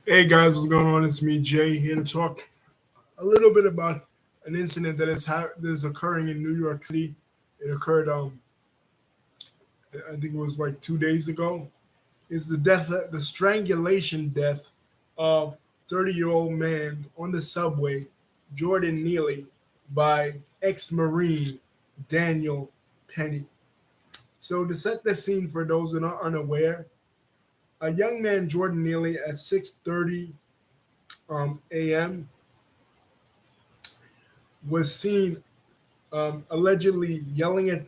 Hey guys, what's going on? It's me, Jay, here to talk a little bit about an incident that is occurring in New York City. It occurred, I think it was like 2 days ago. It's the strangulation death of 30-year-old man on the subway, Jordan Neely, by ex-Marine Daniel Penny. So to set the scene for those that are unaware, a young man, Jordan Neely, at 6:30 a.m. was seen allegedly yelling at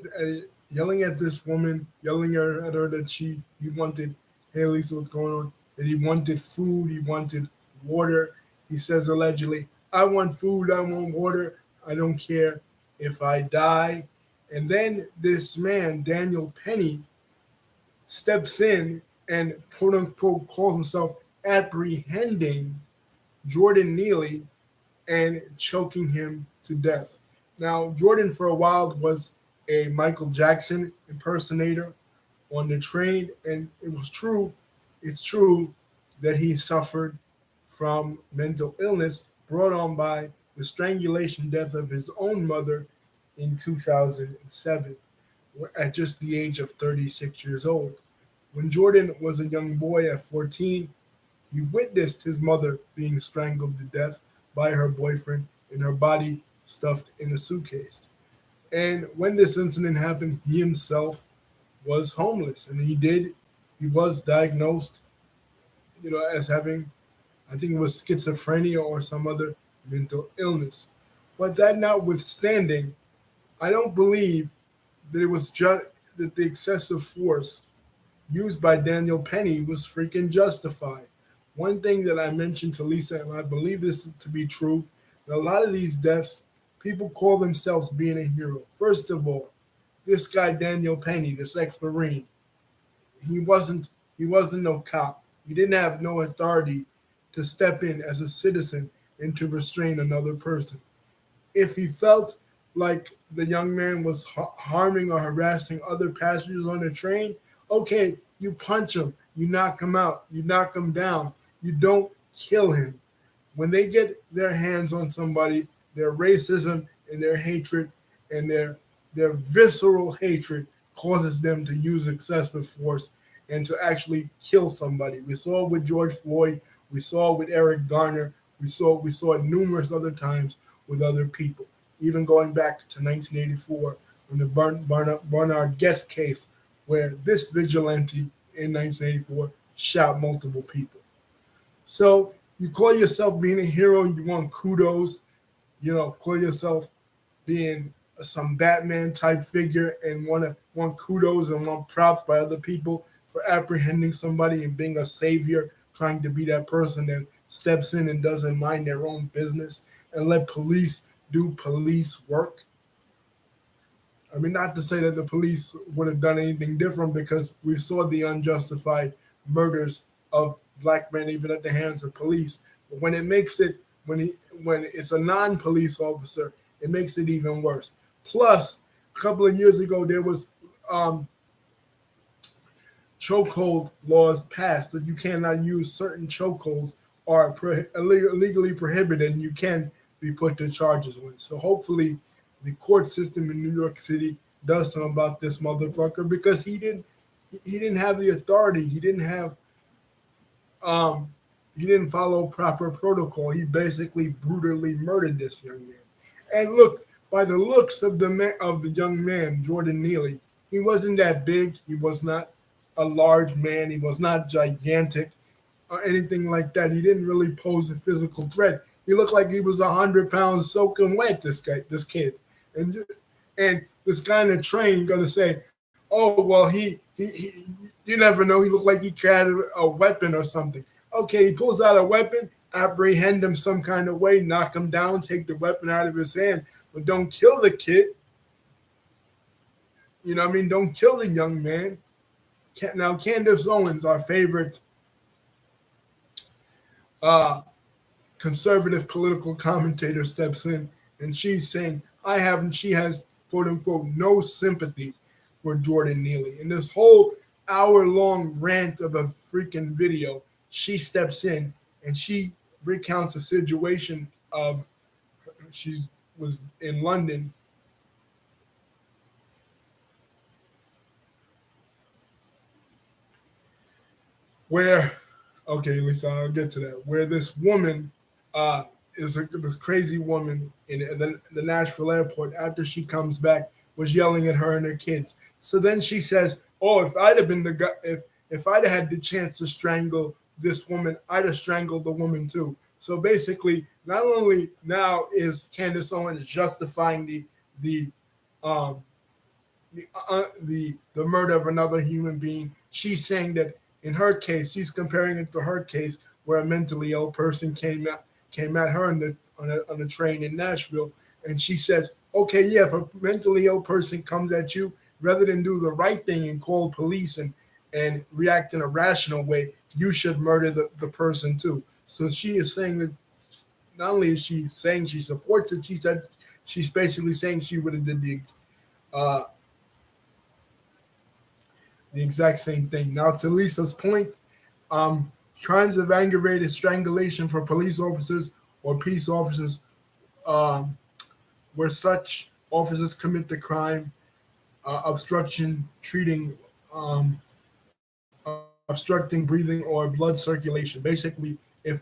this woman, yelling at her that he wanted. Hey, Lisa, what's going on? That he wanted food, he wanted water. He says allegedly, "I want food, I want water. I don't care if I die." And then this man, Daniel Penny, steps in and quote unquote calls himself apprehending Jordan Neely and choking him to death. Now, Jordan for a while was a Michael Jackson impersonator on the train, and it's true that he suffered from mental illness brought on by the strangulation death of his own mother in 2007 at just the age of 36 years old. When Jordan was a young boy at 14, he witnessed his mother being strangled to death by her boyfriend and her body stuffed in a suitcase. And when this incident happened, he himself was homeless, and he was diagnosed, as having, I think it was schizophrenia or some other mental illness. But that notwithstanding, I don't believe that it was just that the excessive force used by Daniel Penny was freaking justified. One thing that I mentioned to Lisa, and I believe this to be true, that a lot of these deaths, people call themselves being a hero. First of all, this guy Daniel Penny, this ex-marine, he wasn't he wasn't no cop. He didn't have no authority to step in as a citizen and to restrain another person. If he felt like the young man was harming or harassing other passengers on the train, okay, you punch him, you knock him out, you knock him down, you don't kill him. When they get their hands on somebody, their racism and their hatred and their visceral hatred causes them to use excessive force and to actually kill somebody. We saw it with George Floyd, we saw it with Eric Garner, we saw it numerous other times with other people. Even going back to 1984 when the Bernard Getz case, where this vigilante in 1984 shot multiple people. So you call yourself being a hero, you want kudos, call yourself being some Batman type figure and want kudos and want props by other people for apprehending somebody and being a savior, trying to be that person that steps in and doesn't mind their own business and let police do police work. I mean, not to say that the police would have done anything different because we saw the unjustified murders of black men even at the hands of police. But when he when it's a non-police officer, it makes it even worse. Plus, a couple of years ago, there was um, chokehold laws passed that you cannot use certain chokeholds are illegally prohibited, and you can be put to charges with. So hopefully, the court system in New York City does something about this motherfucker because he didn't have the authority. Um, he didn't follow proper protocol. He basically brutally murdered this young man. And look, by the looks of the young man, Jordan Neely, he wasn't that big. He was not a large man. He was not gigantic or anything like that. He didn't really pose a physical threat. He looked like he was 100 pounds soaking wet. This kid, and this guy in the train gonna say, "Oh well, he you never know. He looked like he carried a weapon or something." Okay, he pulls out a weapon, apprehend him some kind of way, knock him down, take the weapon out of his hand, but don't kill the kid. You know what I mean? Don't kill the young man. Now, Candace Owens, our favorite uh, conservative political commentator, steps in and she's saying, she has, quote unquote, no sympathy for Jordan Neely. In this whole hour long rant of a freaking video, she steps in and she recounts a situation of she was in London where okay, Lisa, I'll get to that. Where this woman uh, this crazy woman in the Nashville airport after she comes back was yelling at her and her kids. So then she says, "Oh, if I'd have been the guy, if I'd have had the chance to strangle this woman, I'd have strangled the woman too." So basically, not only now is Candace Owens justifying the um, the murder of another human being. She's saying that in her case, she's comparing it to her case where a mentally ill person came at her on a train in Nashville, and she says, "Okay, yeah, if a mentally ill person comes at you, rather than do the right thing and call police and react in a rational way, you should murder the person too." So she is saying that not only is she saying she supports it, she said she's basically saying she would have did uh, the exact same thing. Now, to Lisa's point, crimes of aggravated strangulation for police officers or peace officers, um, where such officers commit the crime, obstruction, treating, obstructing breathing or blood circulation. Basically, if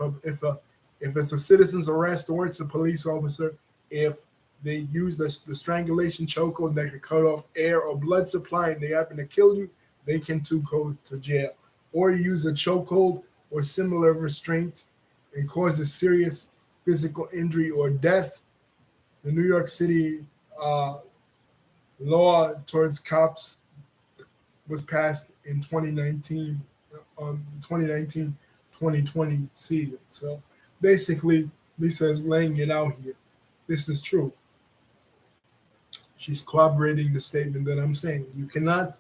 it's a citizen's arrest or it's a police officer, if they use the strangulation chokehold that could cut off air or blood supply and they happen to kill you, they can too go to jail. Or use a chokehold or similar restraint and causes serious physical injury or death. The New York City uh, law towards cops was passed in 2019, 2019-2020 season. So basically, Lisa is laying it out here. This is true. She's corroborating the statement that I'm saying. You cannot,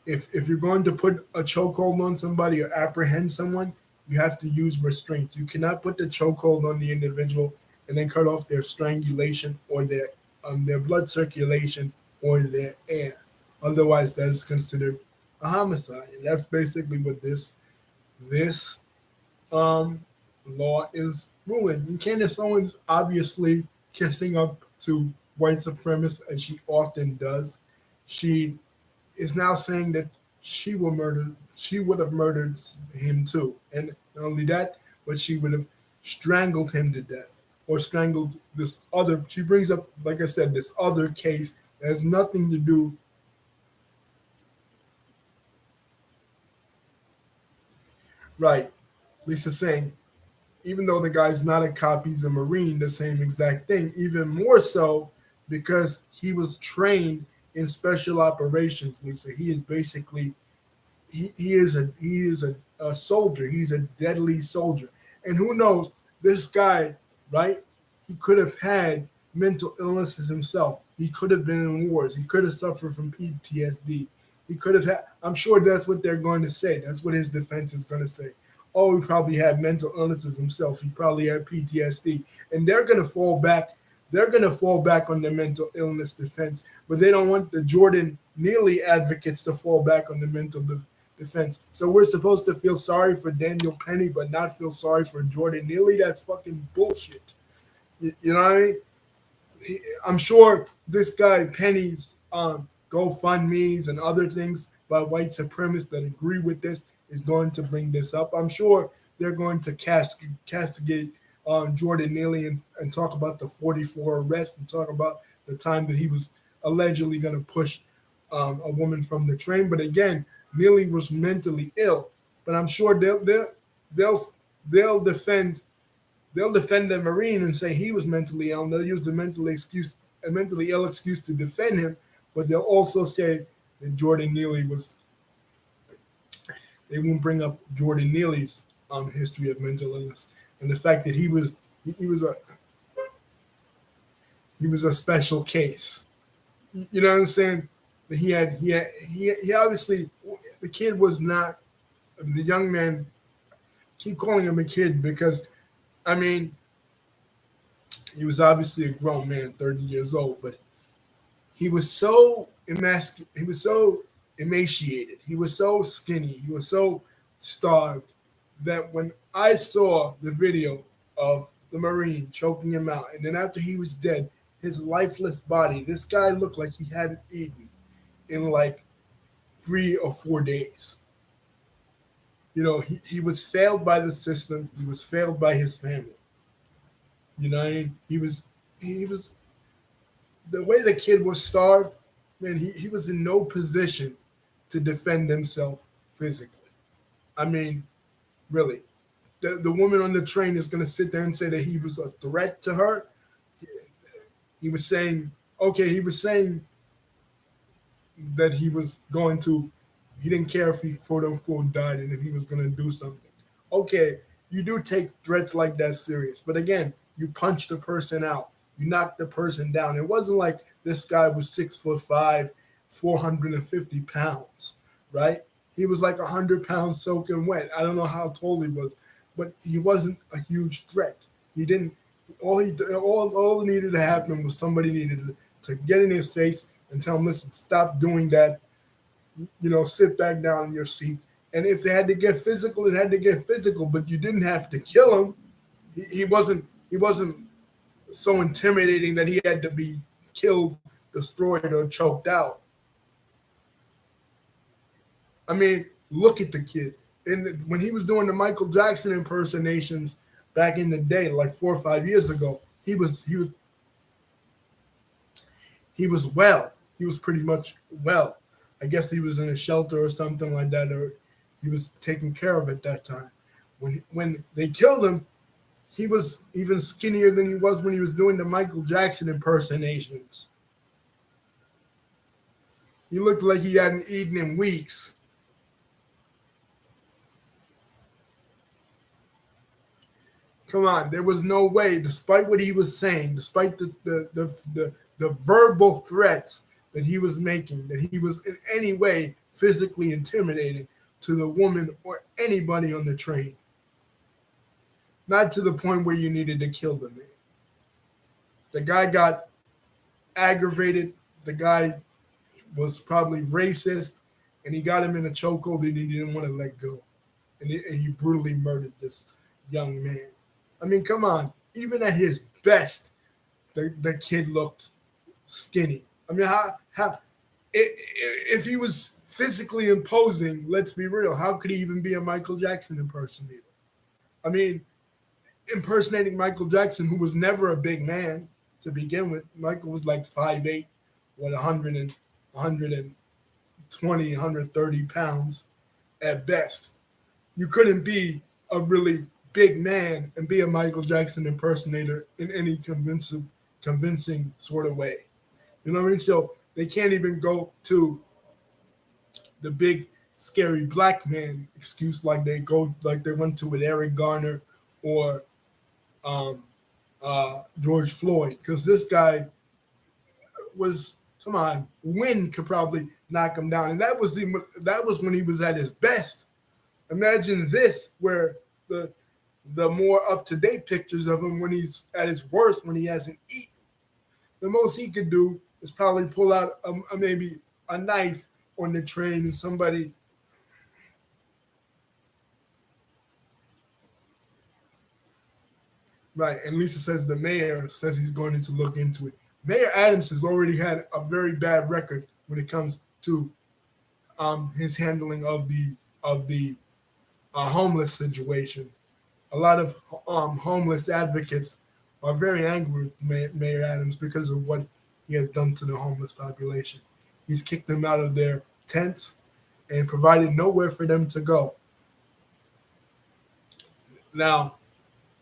if you're going to put a chokehold on somebody or apprehend someone, you have to use restraint. You cannot put the chokehold on the individual and then cut off their strangulation or their blood circulation or their air. Otherwise, that is considered a homicide, and that's basically what this um, law is ruling. And Candace Owens obviously kissing up to white supremacists, as she often does. She is now saying that she would have murdered him too. And not only that, but she would have strangled him to death or strangled this other. She brings up, like I said, this other case that has nothing to do. Right. Lisa saying, even though the guy's not a cop, he's a Marine, the same exact thing, even more so because he was trained in special operations, Lisa. He is basically he is a soldier. He's a deadly soldier. And who knows, this guy, right? He could have had mental illnesses himself. He could have been in wars. He could have suffered from PTSD. He could have had. I'm sure that's what they're going to say. That's what his defense is going to say. Oh, he probably had mental illnesses himself. He probably had PTSD, and they're going to fall back. They're going to fall back on the mental illness defense, but they don't want the Jordan Neely advocates to fall back on the defense. So we're supposed to feel sorry for Daniel Penny, but not feel sorry for Jordan Neely. That's fucking bullshit. You know what I mean? I'm sure this guy Penny's GoFundMe's and other things by white supremacists that agree with this is going to bring this up. I'm sure they're going to castigate Jordan Neely and talk about the 44 arrest and talk about the time that he was allegedly going to push a woman from the train. But again, Neely was mentally ill. But I'm sure they'll they'll defend they'll defend the Marine and say he was mentally ill. And they'll use a mentally ill excuse to defend him. But they'll also say that Jordan Neely was. They won't bring up Jordan Neely's history of mental illness and the fact that he was a special case. You know what I'm saying? He obviously the kid was not the young man. Keep calling him a kid because I mean he was obviously a grown man, 30 years old, but he was so he was so emaciated, he was so skinny, he was so starved, that when I saw the video of the Marine choking him out, and then after he was dead, his lifeless body, this guy looked like he hadn't eaten in like 3 or 4 days. He was failed by the system. He was failed by his family. You know what I mean? He was the way the kid was starved, man, he was in no position to defend himself physically. I mean, really. The woman on the train is going to sit there and say that he was a threat to her. He was saying, okay, he was saying that he didn't care if he quote unquote died and if he was going to do something. Okay, you do take threats like that serious. But again, you punch the person out, you knock the person down. It wasn't like this guy was 6'5", 450 pounds, right? He was like 100 pounds soaking wet. I don't know how tall he was, but he wasn't a huge threat. He didn't. All needed to happen was somebody needed to get in his face and tell him, listen, stop doing that. Sit back down in your seat. And if they had to get physical, it had to get physical. But you didn't have to kill him. He wasn't. He wasn't so intimidating that he had to be killed, destroyed, or choked out. I mean, look at the kid. And when he was doing the Michael Jackson impersonations back in the day, like 4 or 5 years ago, he was well. He was pretty much well. I guess he was in a shelter or something like that, or he was taken care of at that time. When they killed him, he was even skinnier than he was when he was doing the Michael Jackson impersonations. He looked like he hadn't eaten in weeks. Come on, there was no way, despite what he was saying, despite the verbal threats that he was making, that he was in any way physically intimidating to the woman or anybody on the train. Not to the point where you needed to kill the man. The guy got aggravated. The guy was probably racist, and he got him in a chokehold and he didn't want to let go. And he brutally murdered this young man. I mean, come on. Even at his best, the kid looked skinny. I mean, if he was physically imposing, let's be real, how could he even be a Michael Jackson impersonator? I mean, impersonating Michael Jackson, who was never a big man to begin with. Michael was like 5'8", what 130 pounds at best. You couldn't be a really big man and be a Michael Jackson impersonator in any convincing sort of way. You know what I mean? So they can't even go to the big scary black man excuse like they went to with Eric Garner or um, George Floyd, because this guy was, come on, wind could probably knock him down, and that was when he was at his best. Imagine this, where the more up to date pictures of him when he's at his worst, when he hasn't eaten. The most he could do is probably pull out maybe a knife on the train and somebody. Right, and Lisa says the mayor says he's going to look into it. Mayor Adams has already had a very bad record when it comes to his handling of the homeless situation. A lot of homeless advocates are very angry with Mayor Adams because of what he has done to the homeless population. He's kicked them out of their tents and provided nowhere for them to go. Now,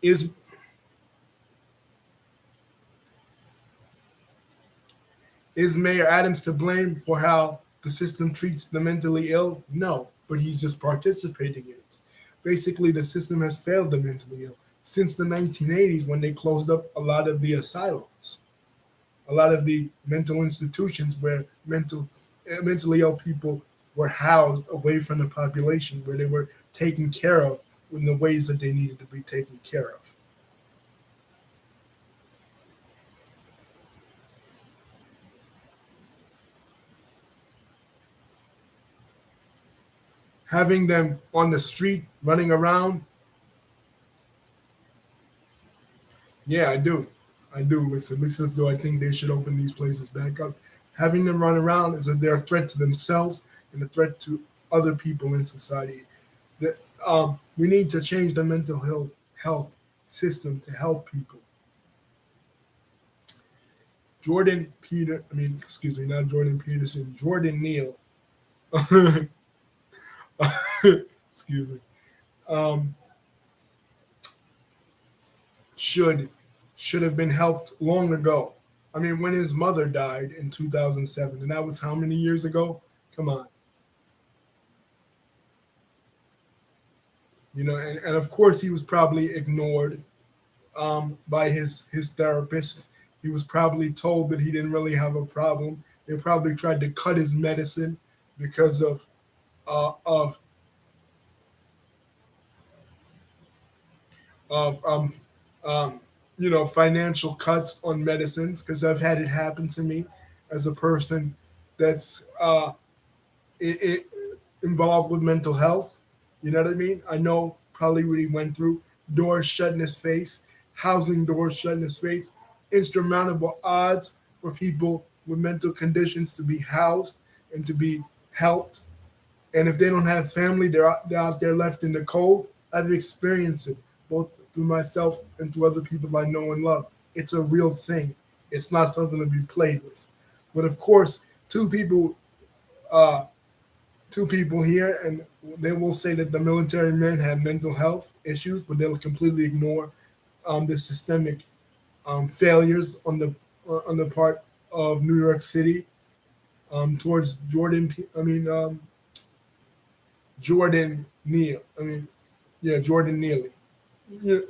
is Is Mayor Adams to blame for how the system treats the mentally ill? No, but he's just participating in it. Basically, the system has failed the mentally ill since the 1980s when they closed up a lot of the asylums, a lot of the mental institutions where mentally ill people were housed away from the population, where they were taken care of in the ways that they needed to be taken care of. Having them on the street running around, yeah, I do. I do. Listen, listen, as though I think they should open these places back up. Having them run around is that they're a threat to themselves and a threat to other people in society. The, we need to change the mental health system to help people. Excuse me, not Jordan Peterson, Jordan Neal. Excuse me. Um, should should have been helped long ago. I mean, when his mother died in 2007, and that was how many years ago? Come on, and of course he was probably ignored by his therapist. He was probably told that he didn't really have a problem. They probably tried to cut his medicine because of uh, of of financial cuts on medicines. Because I've had it happen to me as a person that's it involved with mental health. You know what I mean? I know probably what he went through. Doors shut in his face, housing doors shut in his face, insurmountable odds for people with mental conditions to be housed and to be helped. And if they don't have family, they're out there left in the cold. I've experienced it both through myself and through other people I know and love. It's a real thing. It's not something to be played with. But of course, uh, two people here, and they will say that the military men have mental health issues, but they'll completely ignore the systemic failures on the part of New York City towards Jordan Neal. Yeah, Jordan Neely. Yeah,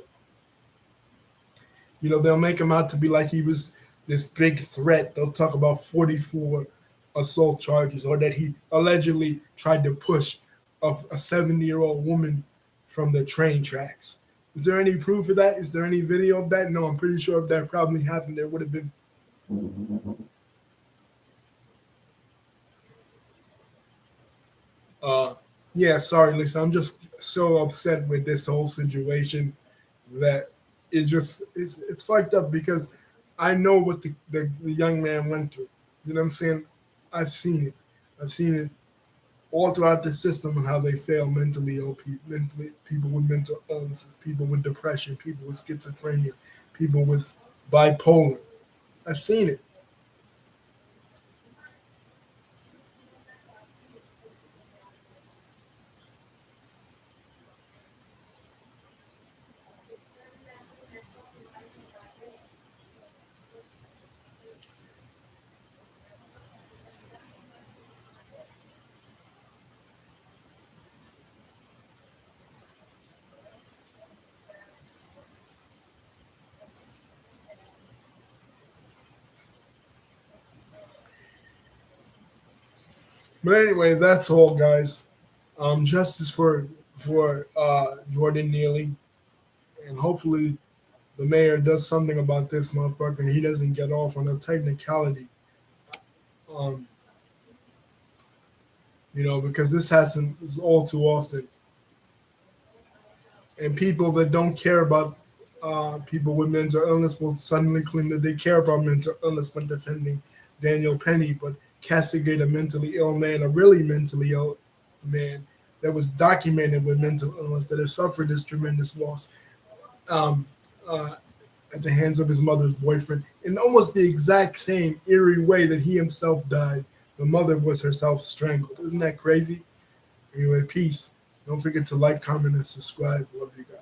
they'll make him out to be like he was this big threat. They'll talk about 44 assault charges, or that he allegedly tried to push a 70-year-old woman from the train tracks. Is there any proof of that? Is there any video of that? No, I'm pretty sure if that probably happened, there would have been. Uh, yeah, sorry, Lisa. I'm just so upset with this whole situation that it's fucked up because I know what the young man went through. You know what I'm saying? I've seen it. I've seen it all throughout the system and how they fail mentally ill people, people with mental illnesses, people with depression, people with schizophrenia, people with bipolar. I've seen it. But anyway, that's all, guys. Justice for Jordan Neely, and hopefully the mayor does something about this motherfucker and he doesn't get off on a technicality. Um, because this happens all too often, and people that don't care about people with mental illness will suddenly claim that they care about mental illness when defending Daniel Penny, but castigate a mentally ill man, a really mentally ill man that was documented with mental illness that has suffered this tremendous loss. Um, uh, at the hands of his mother's boyfriend in almost the exact same eerie way that he himself died. The mother was herself strangled. Isn't that crazy? Anyway, peace. Don't forget to like, comment, and subscribe. Love you guys.